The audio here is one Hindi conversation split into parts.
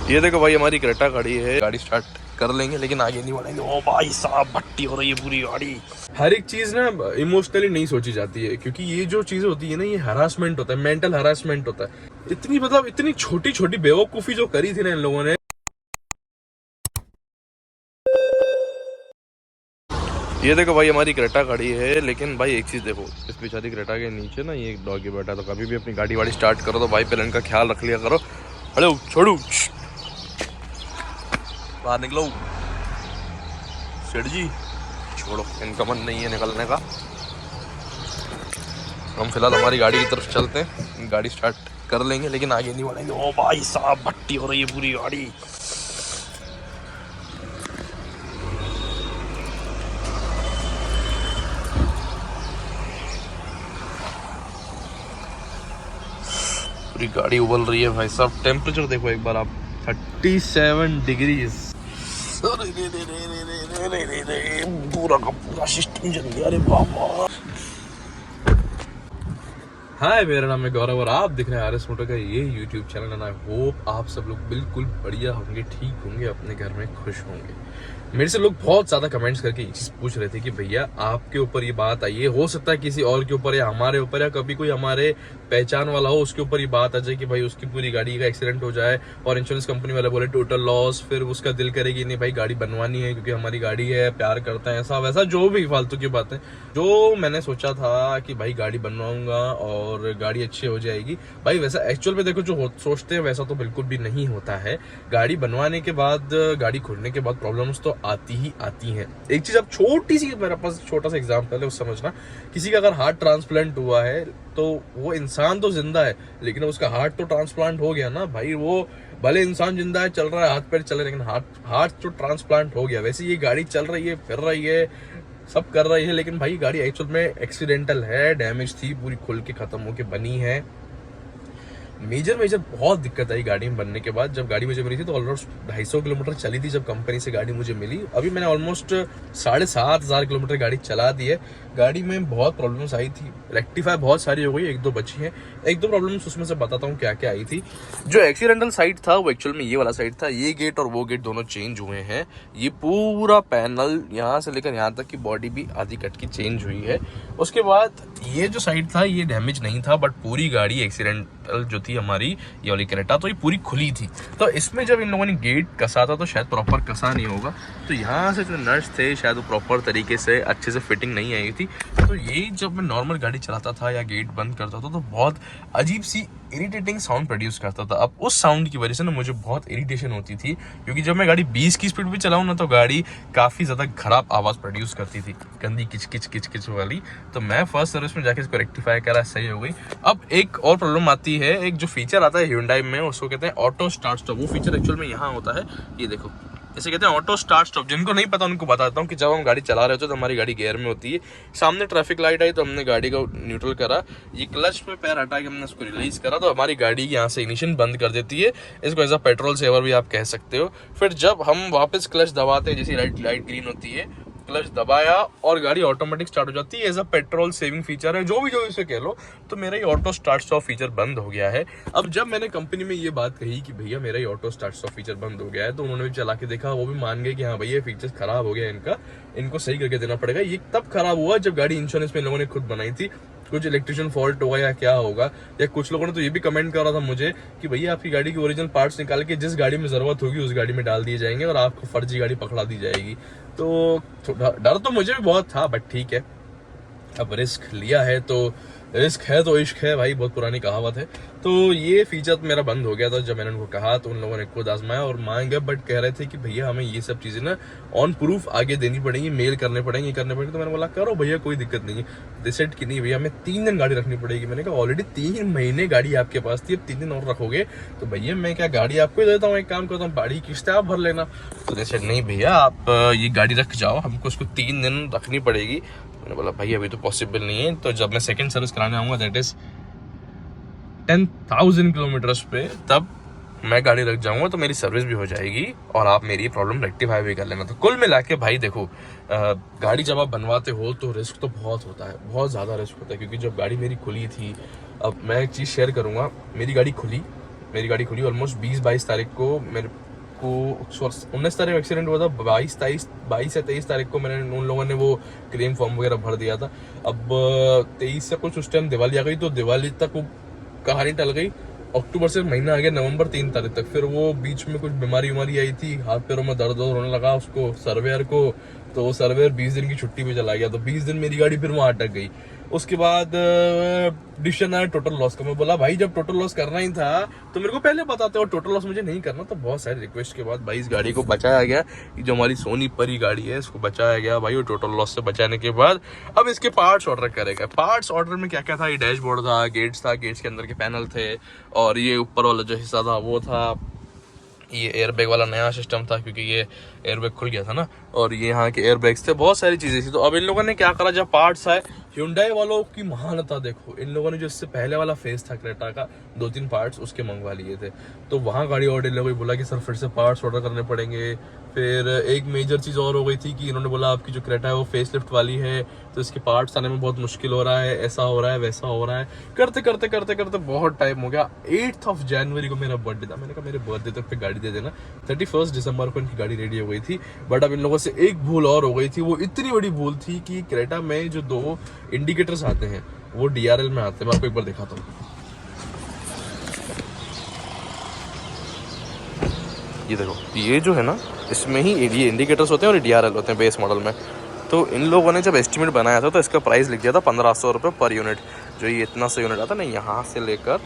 ये देखो भाई हमारी क्रेटा खड़ी है, गाड़ी स्टार्ट कर लेंगे लेकिन आगे नहीं बढ़ेंगे। ओ भाई साहब भट्टी हो रही है पूरी गाड़ी। हर एक चीज ना इमोशनली नहीं सोची जाती है, क्योंकि ये जो चीजें होती है ना, ये हरासमेंट होता है, मेंटल हरासमेंट होता है। इतनी छोटी छोटी बेवकूफी जो करी थी ना इन लोगों ने। ये देखो भाई हमारी क्रेटा खड़ी है, लेकिन भाई एक चीज देखो, इस बेचारी क्रेटा के नीचे ना ये एक डॉगी बैठा है, तो कभी भी अपनी गाड़ी वाड़ी स्टार्ट करो तो भाई पहले इनका ख्याल रख लिया करो। अरे छोड़ू, बाहर निकलो सेठ जी, छोड़ो, इनका मन नहीं है निकलने का। हम फिलहाल हमारी गाड़ी की तरफ चलते हैं, गाड़ी स्टार्ट कर लेंगे लेकिन आगे नहीं बढ़ेंगे। ओ भाई साहब भट्टी हो रही है पूरी गाड़ी। पूरी गाड़ी उबल रही है भाई साहब। टेम्परेचर देखो एक बार आप, 37 डिग्रीज। पूरा का पूरा सिस्टम जल गया। अरे बाबा। हाय, मेरा नाम है गौरव और आप दिख रहे हैं RS मोटर का ये YouTube channel. And I hope आप सब लोग बिल्कुल बढ़िया होंगे, ठीक होंगे, अपने घर में खुश होंगे। मेरे से लोग बहुत ज्यादा कमेंट्स करके ये चीज पूछ रहे थे कि भैया आपके ऊपर ये बात आई है, हो सकता है किसी और के ऊपर या हमारे ऊपर या कभी कोई हमारे पहचान वाला हो उसके ऊपर ये बात आ जाए कि भाई उसकी पूरी गाड़ी का एक्सीडेंट हो जाए और इंश्योरेंस कंपनी वाले बोले टोटल लॉस, फिर उसका दिल करेगी नहीं भाई गाड़ी बनवानी है क्योंकि हमारी गाड़ी है, प्यार करते हैं, ऐसा वैसा जो भी फालतू की बातें। जो मैंने सोचा था कि भाई गाड़ी बनवाऊंगा और गाड़ी अच्छी हो जाएगी, भाई वैसा एक्चुअल में देखो जो सोचते हैं वैसा तो बिल्कुल भी नहीं होता है। गाड़ी बनवाने के बाद, गाड़ी खुलने के बाद प्रॉब्लम्स तो आती ही आती हैं। एक चीज अब छोटी सी, मेरे पास छोटा सा एग्जांपल है, उस समझना। किसी का अगर हार्ट ट्रांसप्लांट हुआ है तो वो इंसान तो जिंदा है, लेकिन उसका हार्ट तो ट्रांसप्लांट हो गया ना भाई। वो भले इंसान जिंदा है, चल रहा है, हाथ पैर चल रहे, लेकिन हार्ट तो ट्रांसप्लांट हो गया। वैसे ये गाड़ी चल रही है, फिर रही है, सब कर रही है, लेकिन भाई गाड़ी एक्चुअल में एक्सीडेंटल है, डैमेज थी, पूरी खुल के खत्म होके बनी है। मेजर बहुत दिक्कत आई गाड़ी में बनने के बाद। जब गाड़ी मुझे मिली थी तो ऑलमोस्ट 250 किलोमीटर चली थी जब कंपनी से गाड़ी मुझे मिली। अभी मैंने ऑलमोस्ट 7,500 किलोमीटर गाड़ी चला दी है। गाड़ी में बहुत प्रॉब्लम्स आई थी, रेक्टिफाई बहुत सारी हो गई, एक दो बची हैं। एक दो प्रॉब्लम्स उसमें से बताता हूँ क्या क्या आई थी। जो एक्सीडेंटल साइड था वो एक्चुअल में ये वाला साइड था। ये गेट और वो गेट दोनों चेंज हुए हैं। ये पूरा पैनल यहाँ से लेकर यहाँ तक की बॉडी भी आधी कट की चेंज हुई है। उसके बाद ये जो साइड था ये डैमेज नहीं था, बट पूरी गाड़ी एक्सीडेंटल जो थी हमारी, ये वाली क्रेटा, तो ये पूरी खुली थी। तो इसमें जब इन लोगों ने गेट कसा था तो शायद प्रॉपर कसा नहीं होगा, तो यहाँ से जो नट्स थे शायद वो प्रॉपर तरीके से अच्छे से फिटिंग नहीं आई थी। तो ये जब मैं नॉर्मल गाड़ी चलाता था या गेट बंद करता था तो बहुत अजीब सी इरिटेटिंग साउंड प्रोड्यूस करता था। अब उस साउंड की वजह से ना मुझे बहुत इरिटेशन होती थी, क्योंकि जब मैं गाड़ी 20 की स्पीड पे चलाऊं ना तो गाड़ी काफी ज्यादा खराब आवाज प्रोड्यूस करती थी, गंदी किच वाली। तो मैं फर्स्ट सर्विस में जाके इसको रेक्टिफाई करा, सही हो गई। अब एक और प्रॉब्लम आती है, एक जो फीचर आता है Hyundai में, उसको कहते हैं ऑटो स्टार्ट स्टॉप। वो फीचर एक्चुअल में यहाँ होता है, ये देखो, इसे कहते हैं ऑटो स्टार्ट स्टॉप। जिनको नहीं पता उनको बताता हूँ कि जब हम गाड़ी चला रहे होते हैं तो हमारी गाड़ी गियर में होती है, सामने ट्रैफिक लाइट आई तो हमने गाड़ी को न्यूट्रल करा, ये क्लच पे पैर हटा के हमने उसको रिलीज करा तो हमारी गाड़ी यहाँ से इग्निशन बंद कर देती है। इसको एज अ पेट्रोल सेवर भी आप कह सकते हो। फिर जब हम वापस क्लच दबाते हैं, जैसी लाइट ग्रीन होती है, क्लच दबाया और गाड़ी ऑटोमेटिक स्टार्ट हो जाती है। As a petrol saving feature है, जो इसे कह लो। तो मेरा ये ऑटो स्टार्ट स्टॉप फीचर बंद हो गया है। अब जब मैंने कंपनी में ये बात कही कि भैया मेरा ये ऑटो स्टार्ट स्टॉप फीचर बंद हो गया है, तो उन्होंने भी चला के देखा, वो भी मान गए कि हाँ भैया फीचर खराब हो गया इनका, इनको सही करके देना पड़ेगा। ये तब खराब हुआ जब गाड़ी इंश्योरेंस में इन लोगों ने खुद बनाई थी। कुछ इलेक्ट्रिशियन फॉल्ट होगा या क्या होगा, या कुछ लोगों ने तो ये भी कमेंट करा था मुझे कि भैया आपकी गाड़ी की ओरिजिनल पार्ट्स निकाल के जिस गाड़ी में जरूरत होगी उस गाड़ी में डाल दिए जाएंगे और आपको फर्जी गाड़ी पकड़ा दी जाएगी। तो डर तो मुझे भी बहुत था, बट ठीक है, अब रिस्क लिया है तो रिस्क है तो इश्क है भाई, बहुत पुरानी कहावत है। तो ये फीचर मेरा बंद हो गया था। जब मैंने उनको कहा तो उन लोगों ने खुद आजमाया और मान गए, बट कह रहे थे कि भैया हमें ये सब चीजें ना ऑन प्रूफ आगे देनी पड़ेंगी, मेल करने पड़ेंगे, करने पड़ेंगे। तो मैंने बोला करो भैया, कोई दिक्कत नहीं है। डिसाइड की नहीं भैया, हमें 3 दिन गाड़ी रखनी पड़ेगी। मैंने कहा ऑलरेडी 3 महीने गाड़ी आपके पास थी, अब 3 दिन और रखोगे तो भैया मैं क्या गाड़ी आपको ही देता हूँ, एक काम करता हूँ, बाड़ी किस्तें आप भर लेना। तो डिसाइड नहीं भैया, आप ये गाड़ी रख जाओ, हमको उसको 3 दिन रखनी पड़ेगी। मैंने बोला भाई अभी तो पॉसिबल नहीं है। तो जब मैं सेकंड सर्विस कराने आऊंगा, दैट इज 10,000 किलोमीटर्स पे, तब मैं गाड़ी रख जाऊंगा तो मेरी सर्विस भी हो जाएगी और आप मेरी प्रॉब्लम रेक्टिफाई भी कर लेना। तो कुल मिला के भाई देखो, गाड़ी जब आप बनवाते हो तो रिस्क तो बहुत होता है, बहुत ज़्यादा रिस्क होता है। क्योंकि जब गाड़ी मेरी खुली थी, अब मैं एक चीज़ शेयर करूंगा, मेरी गाड़ी खुली, मेरी गाड़ी खुली ऑलमोस्ट 20-22 तारीख को। मेरे को 19 तारीख एक्सीडेंट हुआ था, 22 या 23 तारीख को मैंने उन लोगों ने वो क्लेम फॉर्म वगैरह भर दिया था। अब 23 से कुछ उस टाइम दिवाली आ गई, तो दिवाली तक वो कहानी टल गई। अक्टूबर से महीना आ गया नवंबर 3 तारीख तक। फिर वो बीच में कुछ बीमारी आई थी, हाथ पैरों में दर्द होने लगा उसको सर्वेयर को, तो वो सर्वेयर 20 दिन की छुट्टी पे चला गया, तो 20 दिन मेरी गाड़ी फिर वहां अटक गई। उसके बाद डिसीजन आया टोटल लॉस का। मैं बोला भाई जब टोटल लॉस करना ही था तो मेरे को पहले बताते, और टोटल लॉस मुझे नहीं करना। तो बहुत सारी रिक्वेस्ट के बाद भाई इस गाड़ी को बचाया गया। जो हमारी सोनी परी गाड़ी है इसको बचाया गया भाई। वो टोटल लॉस से बचाने के बाद अब इसके पार्ट्स ऑर्डर करेगा। पार्ट्स ऑर्डर में क्या क्या था, ये डैशबोर्ड था, गेट्स था, गेट्स के अंदर के पैनल थे, और ये ऊपर वाला जो हिस्सा था वो था, ये एयरबैग वाला नया सिस्टम था क्योंकि ये एयरबैग खुल गया था ना, और ये यहाँ के एयरबैग्स थे, बहुत सारी चीजें थी। तो अब इन लोगों ने क्या करा, जब पार्ट्स आए, Hyundai वालों की महानता देखो, इन लोगों ने जो इससे पहले वाला फेस था क्रेटा का 2-3 पार्ट्स उसके मंगवा लिए थे। तो वहाँ गाड़ी ऑर्डर लोगों ने बोला कि सर फिर से पार्ट्स ऑर्डर करने पड़ेंगे। फिर एक मेजर चीज़ और हो गई थी कि इन्होंने बोला आपकी जो क्रेटा है वो फेस लिफ्ट वाली है, तो इसके पार्ट्स आने में बहुत मुश्किल हो रहा है, ऐसा हो रहा है, वैसा हो रहा है। करते करते करते करते बहुत टाइम हो गया। 8 जनवरी को मेरा बर्थडे था। मैंने कहा मेरे बर्थडे तक पे गाड़ी दे देना। 31 दिसंबर को इनकी गाड़ी रेडी हो गई थी। बट अब इन लोगों से एक भूल और हो गई थी। वो इतनी बड़ी भूल थी कि क्रेटा में जो 2 इंडिकेटर्स आते हैं वो DRL में आते हैं। मैं आपको एक बार दिखाता हूँ। ये देखो, ये जो है ना, इसमें ही ये इंडिकेटर्स होते हैं और DRL होते हैं बेस मॉडल में। तो इन लोगों ने जब एस्टिमेट बनाया था तो इसका प्राइस लिख दिया था 1500 रुपये पर यूनिट। जो ये इतना सा यूनिट आता ना, यहाँ से लेकर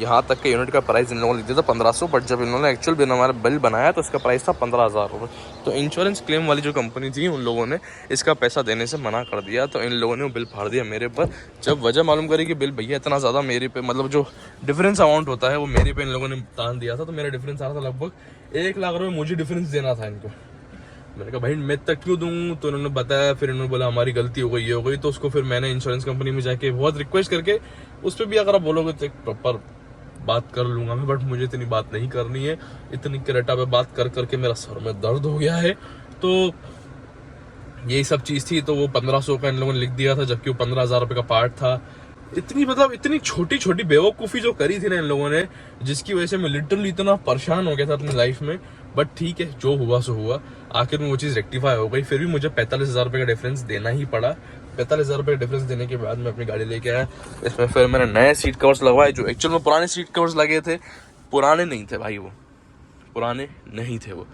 यहाँ तक के यूनिट का प्राइस इन लोगों ने लिख दिया था 1500। बट जब इन्होंने एक्चुअल बिल हमारा बिल बनाया तो इसका प्राइस था 15,000 रुपये। तो इंश्योरेंस क्लेम वाली जो कंपनी थी उन लोगों ने इसका पैसा देने से मना कर दिया। तो इन लोगों ने वो बिल फाड़ दिया मेरे पर। जब वजह मालूम करी कि बिल भैया इतना ज़्यादा मेरे पे, मतलब जो डिफरेंस अमाउंट होता है वो मेरे पे इन लोगों ने तान दिया था। तो मेरा डिफरेंस आ रहा था लगभग 1 लाख रुपये, मुझे डिफरेंस देना था इनको। मैंने कहा भाई मैं तक क्यों दूँ, तो इन्होंने बताया। फिर इन्होंने बोला हमारी गलती हो गई, ये हो गई। तो उसको फिर मैंने इंश्योरेंस कंपनी में जाके बहुत रिक्वेस्ट करके, उस पर भी अगर आप बोलोगे तो एक प्रॉपर बात कर लूंगा मैं, बट मुझे इतनी बात नहीं करनी है। इतनी क्रेटा पे बात कर करके मेरा सर में दर्द हो गया है। तो यही सब चीज़ थी। तो वो 1500 का इन लोगों ने लिख दिया था, जबकि वो 15,000 रुपये का पार्ट था। इतनी छोटी छोटी बेवकूफ़ी जो करी थी ना इन लोगों ने, जिसकी वजह से मैं लिटरली इतना परेशान हो गया था अपनी लाइफ में। बट ठीक है, जो हुआ सो हुआ। आखिर में वो चीज़ रेक्टिफाई हो गई। फिर भी मुझे 45,000 रुपये का डिफरेंस देना ही पड़ा। 45,000 रुपये का डिफरेंस देने के बाद मैं अपनी गाड़ी लेके आया। इसमें फिर मैंने नए सीट कवर्स लगवाए, जो एक्चुअल में पुराने सीट कवर्स लगे थे। पुराने नहीं थे भाई, वो पुराने नहीं थे। वो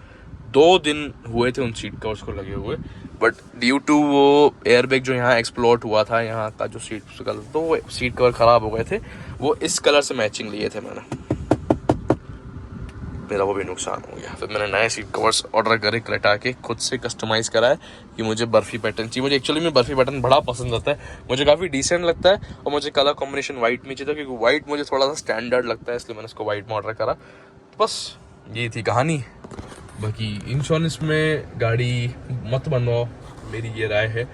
2 दिन हुए थे उन सीट कवर्स को लगे हुए। बट ड्यू टू वो एयरबैग जो यहाँ एक्सप्लोर्ट हुआ था, यहाँ का जो सीट कलर, तो वो सीट कवर ख़राब हो गए थे। वो इस कलर से मैचिंग लिए थे मैंने, मेरा वो भी नुकसान हो गया। फिर मैंने नए सीट कवर्स ऑर्डर करे क्रेटा के, खुद से कस्टमाइज कराए कि मुझे बर्फी पैटर्न चाहिए। मुझे एक्चुअली में बर्फी पैटर्न बड़ा पसंद आता है, मुझे काफ़ी डिसेंट लगता है। और मुझे कलर कॉम्बिनेशन वाइट में चाहिए था, क्योंकि वाइट मुझे थोड़ा सा स्टैंडर्ड लगता है, इसलिए मैंने इसको वाइट में ऑर्डर करा। तो बस ये थी कहानी। बाकी इंश्योरेंस में गाड़ी मत बनवाओ, मेरी ये राय है।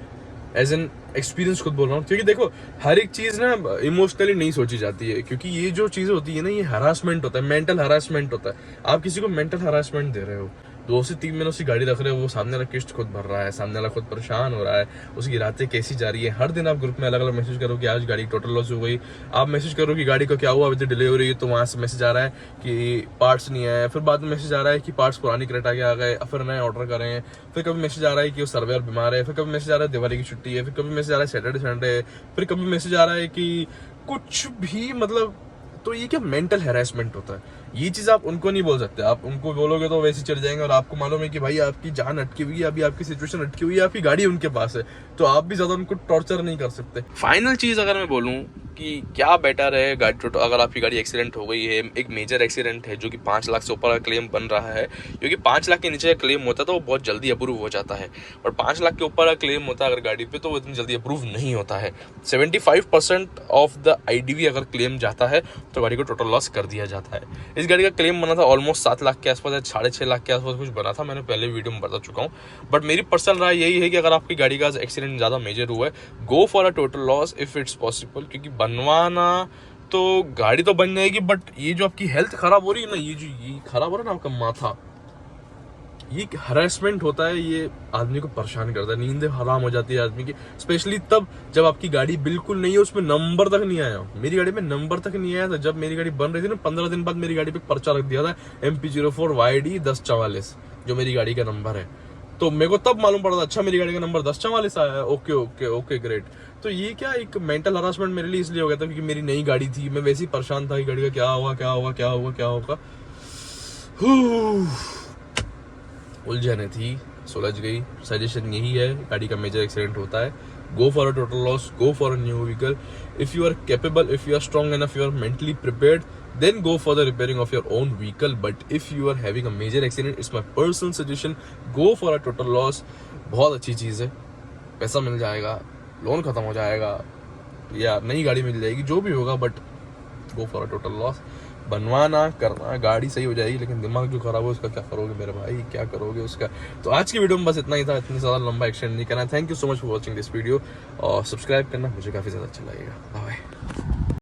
एज एन एक्सपीरियंस खुद बोल रहा हूँ, क्योंकि देखो हर एक चीज़ ना इमोशनली नहीं सोची जाती है। क्योंकि ये जो चीज़ें होती है ना, ये हरासमेंट होता है, मेंटल हरासमेंट होता है। आप किसी को मेंटल हरासमेंट दे रहे हो, 2 से 3 महीनों से गाड़ी रख रहे हो, वो सामने वाला किस्त खुद भर रहा है, सामने वाला खुद परेशान हो रहा है, उसकी रातें कैसी जा रही है। हर दिन आप ग्रुप में अलग अलग मैसेज करो कि आज गाड़ी टोटल लॉस हो गई। आप मैसेज करो कि गाड़ी को क्या हुआ, अभी तो डिले हो रही है, तो वहाँ से मैसेज आ रहा है कि पार्ट्स नहीं आए। फिर बाद में मैसेज आ रहा है कि पार्ट्स पुरानी क्रेटा के आ गए, फिर नए ऑर्डर करें। फिर कभी मैसेज आ रहा है कि वो सर्वेयर बीमार है, फिर कभी मैसेज आ रहा है दिवाली की छुट्टी है, फिर कभी मैसेज आ रहा है सैटरडे संडे, फिर कभी मैसेज आ रहा है कि कुछ भी, मतलब। तो ये क्या मेंटल हैरेसमेंट होता है। ये चीज़ आप उनको नहीं बोल सकते। आप उनको बोलोगे तो वैसे चले जाएंगे, और आपको मालूम है कि भाई आपकी जान अटकी हुई है, अभी आपकी सिचुएशन अटकी हुई है, आपकी गाड़ी उनके पास है, तो आप भी ज़्यादा उनको टॉर्चर नहीं कर सकते। फाइनल चीज़ अगर मैं बोलूँ कि क्या बेटर है, गाड़ी अगर आपकी गाड़ी एक्सीडेंट हो गई है, एक मेजर एक्सीडेंट है जो कि 5 लाख से ऊपर का क्लेम बन रहा है, क्योंकि 5 लाख के नीचे का क्लेम होता है तो वो बहुत जल्दी अप्रूव हो जाता है, और 5 लाख के ऊपर का क्लेम होता है अगर गाड़ी पे, तो वो इतनी जल्दी अप्रूव नहीं होता है। 75% ऑफ द IDV अगर क्लेम जाता है तो गाड़ी को टोटल लॉस कर दिया जाता है। इस गाड़ी का क्लेम बना था ऑलमोस्ट 7 लाख के आसपास, 6.5 लाख के आसपास कुछ बना था, मैंने पहले वीडियो में बता चुका हूँ। बट मेरी पर्सनल राय यही है कि अगर आपकी गाड़ी का एक्सीडेंट ज़्यादा मेजर हुआ है, go for a total loss if it's possible. क्योंकि बनवाना तो गाड़ी तो बन जाएगी, बट ये जो आपकी हेल्थ खराब हो रही है ना, ये खराब हो रहा है ना आपका माथा, ये हरासमेंट होता है, ये आदमी को परेशान करता है, नींद हराम हो जाती है आदमी की, स्पेशली तब जब आपकी गाड़ी बिल्कुल नहीं है, उसमें नंबर तक नहीं आया। मेरी गाड़ी में नंबर तक नहीं आया था जब मेरी गाड़ी बन रही थी ना, 15 दिन बाद मेरी गाड़ी पे पर्चा रख दिया था MP04YD 1044, जो मेरी गाड़ी का नंबर है। तो मेरे को तब मालूम पड़ा था, अच्छा मेरी गाड़ी का नंबर 1044 आया है, ओके ओके ओके ग्रेट। तो ये क्या एक मेंटल हरासमेंट मेरे लिए इसलिए हो गया था क्योंकि मेरी नई गाड़ी थी, मैं वैसे ही परेशान था कि गाड़ी का क्या होगा क्या होगा क्या होगा क्या होगा। उलझने थी, सुलझ गई। सजेशन यही है, गाड़ी का मेजर एक्सीडेंट होता है, go for a total loss, go for a new vehicle. If you are capable, if you are strong enough, you are mentally prepared, then go for the repairing of your own vehicle. But if you are having a major accident, it's my personal suggestion, go for a total loss. बहुत अच्छी चीज़ है, पैसा मिल जाएगा, लोन खत्म हो जाएगा या नई गाड़ी मिल जाएगी, जो भी होगा, but go for a total loss. बनवाना करना, गाड़ी सही हो जाएगी, लेकिन दिमाग जो खराब हो उसका क्या करोगे मेरे भाई, क्या करोगे उसका। तो आज की वीडियो में बस इतना ही था, इतनी ज़्यादा लंबा एक्सटेंड नहीं करना। Thank you so much for watching this video, और सब्सक्राइब करना मुझे काफ़ी ज़्यादा अच्छा लगेगा। बाय।